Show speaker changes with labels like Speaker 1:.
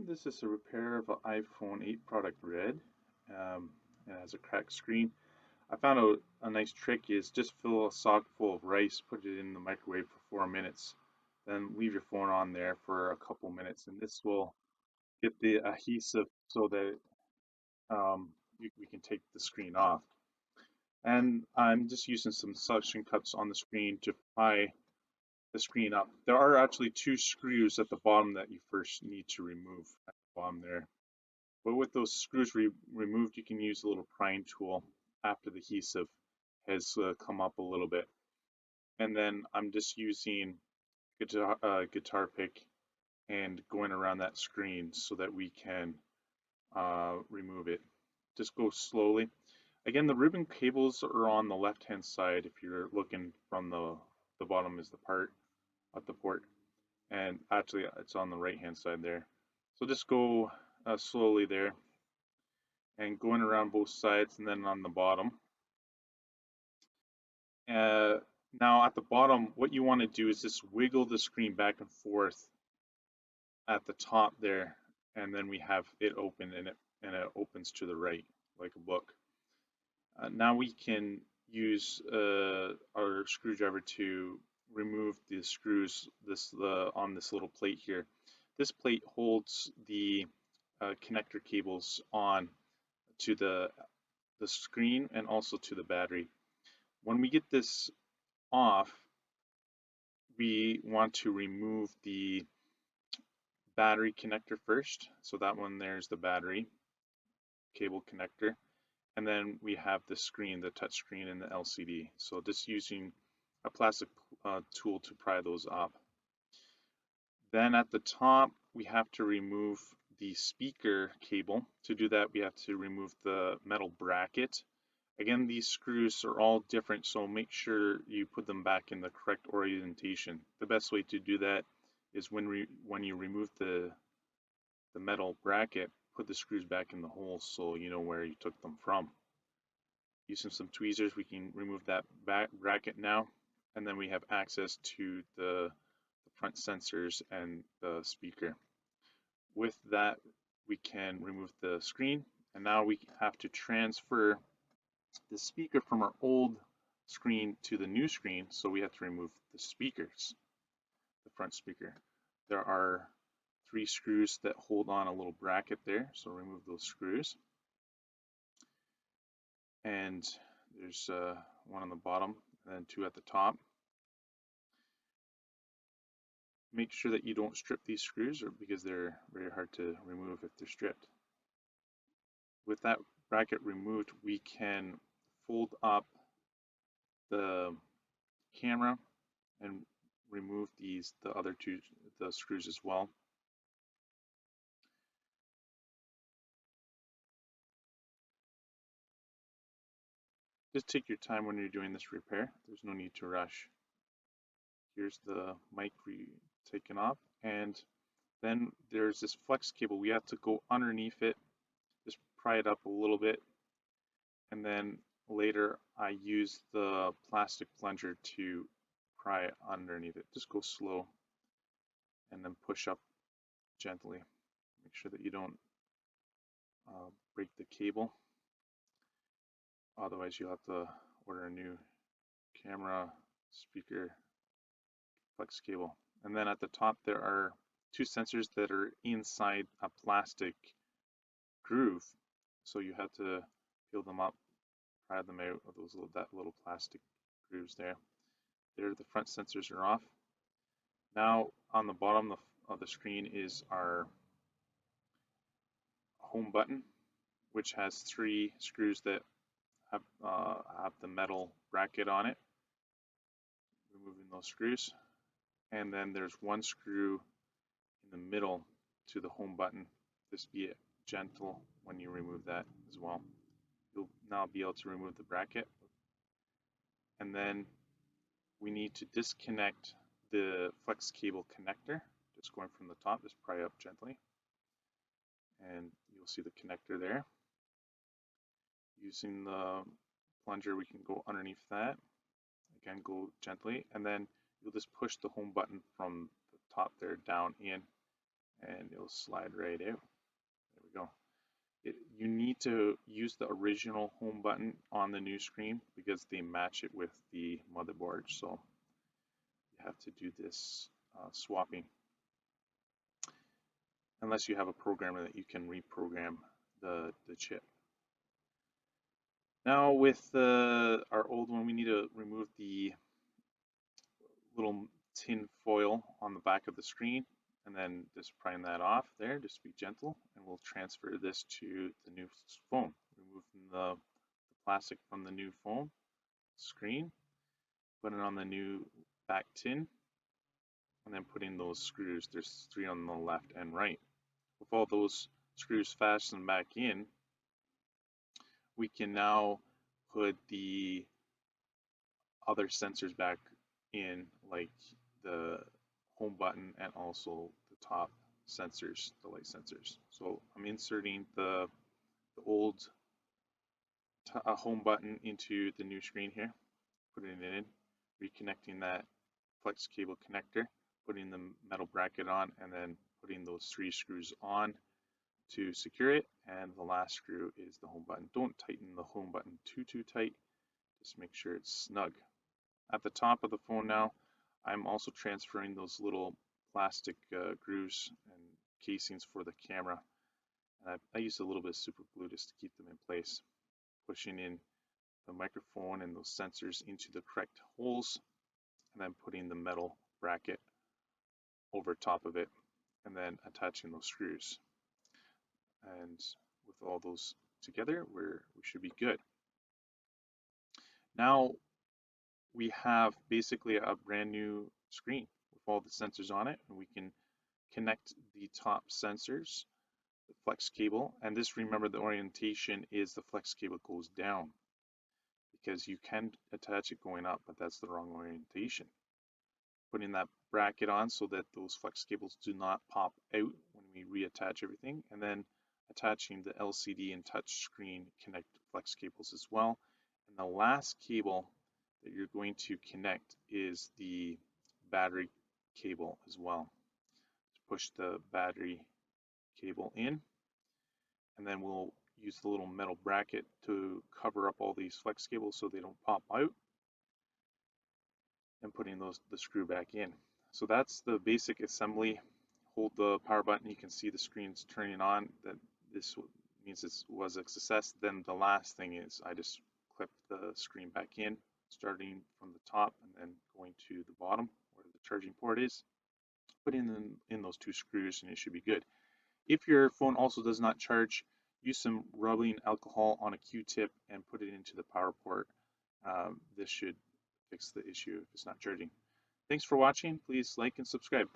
Speaker 1: This is a repair of an iPhone 8 product red. It has a cracked screen. I found out a nice trick is just fill a sock full of rice, put it in the microwave for 4 minutes, then leave your phone on there for a couple minutes, and this will get the adhesive so that we can take the screen off. And I'm just using some suction cups on the screen to pry the screen up. There are actually two screws at the bottom that you first need to remove at the bottom there. But with those screws removed, you can use a little prying tool after the adhesive has come up a little bit. And then I'm just using guitar pick and going around that screen so that we can remove it. Just go slowly. Again, the ribbon cables are on the left-hand side if you're looking from the bottom is the part at the port. And actually, it's on the right-hand side there. So just go slowly there and going around both sides and then on the bottom. Now at the bottom, what you want to do is just wiggle the screen back and forth at the top there, and then we have it open and it opens to the right like a book. Now we can use our screwdriver to remove the screws on this little plate here. This plate holds the connector cables on to the screen and also to the battery. When we get this off, we want to remove the battery connector first. So that one there's the battery cable connector. And then we have the screen, the touch screen and the LCD. So just using a plastic tool to pry those up. Then at the top, we have to remove the speaker cable. To do that, we have to remove the metal bracket. Again, these screws are all different, so make sure you put them back in the correct orientation. The best way to do that is when you remove the metal bracket, put the screws back in the holes so you know where you took them from. Using some tweezers, we can remove that bracket now, and then we have access to the front sensors and the speaker. With that, we can remove the screen, and now we have to transfer the speaker from our old screen to the new screen, so we have to remove the speakers, the front speaker. There are 3 screws that hold on a little bracket there, so remove those screws. And there's one on the bottom and then 2 at the top. Make sure that you don't strip these screws because they're very hard to remove if they're stripped. With that bracket removed, we can fold up the camera and remove the other 2 screws as well. Just take your time when you're doing this repair. There's no need to rush. Here's the mic taken off, and then there's this flex cable. We have to go underneath it, just pry it up a little bit, and then later I use the plastic plunger to pry underneath it. Just go slow and then push up gently. Make sure that you don't break the cable. Otherwise, you'll have to order a new camera, speaker, flex cable. And then at the top, there are 2 sensors that are inside a plastic groove. So you have to peel them up, pry them out of that little plastic grooves there. There, the front sensors are off. Now on the bottom of the screen is our home button, which has 3 screws that have the metal bracket on it. Removing those screws. And then there's 1 screw in the middle to the home button. Just be gentle when you remove that as well. You'll now be able to remove the bracket. And then we need to disconnect the flex cable connector. Just going from the top, just pry up gently. And you'll see the connector there. Using the plunger, we can go underneath that. Again, go gently, and then you'll just push the home button from the top there down in, and you'll slide right out. There we go. You need to use the original home button on the new screen because they match it with the motherboard. So you have to do this swapping unless you have a programmer that you can reprogram the chip. Now with our old one, we need to remove the little tin foil on the back of the screen and then just prying that off there. Just be gentle, and we'll transfer this to the new phone. Removing the plastic from the new phone screen, put it on the new back tin, and then put in those screws. There's 3 on the left and right. With all those screws fastened back in, we can now put the other sensors back in, like the home button and also the top sensors, the light sensors. So I'm inserting the old home button into the new screen here, putting it in, reconnecting that flex cable connector, putting the metal bracket on, and then putting those 3 screws on to secure it. And the last screw is the home button. Don't tighten the home button too tight, just make sure it's snug. At the top of the phone now, I'm also transferring those little plastic grooves and casings for the camera. I used a little bit of super glue just to keep them in place, pushing in the microphone and those sensors into the correct holes, and then putting the metal bracket over top of it, and then attaching those screws. And with all those together, we should be good. Now we have basically a brand new screen with all the sensors on it, and we can connect the top sensors, the flex cable, and this, remember, the orientation is the flex cable goes down, because you can attach it going up, but that's the wrong orientation. Putting that bracket on so that those flex cables do not pop out when we reattach everything, and then attaching the LCD and touch screen connect flex cables as well. And the last cable that you're going to connect is the battery cable as well. Push the battery cable in, and then we'll use the little metal bracket to cover up all these flex cables so they don't pop out, and putting the screw back in. So that's the basic assembly. Hold the power button, you can see the screen's turning on. That this means it was a success. Then the last thing is I just clip the screen back in, starting from the top and then going to the bottom where the charging port is. Put in those 2 screws and it should be good. If your phone also does not charge, use some rubbing alcohol on a Q-tip and put it into the power port. This should fix the issue if it's not charging. Thanks for watching. Please like and subscribe.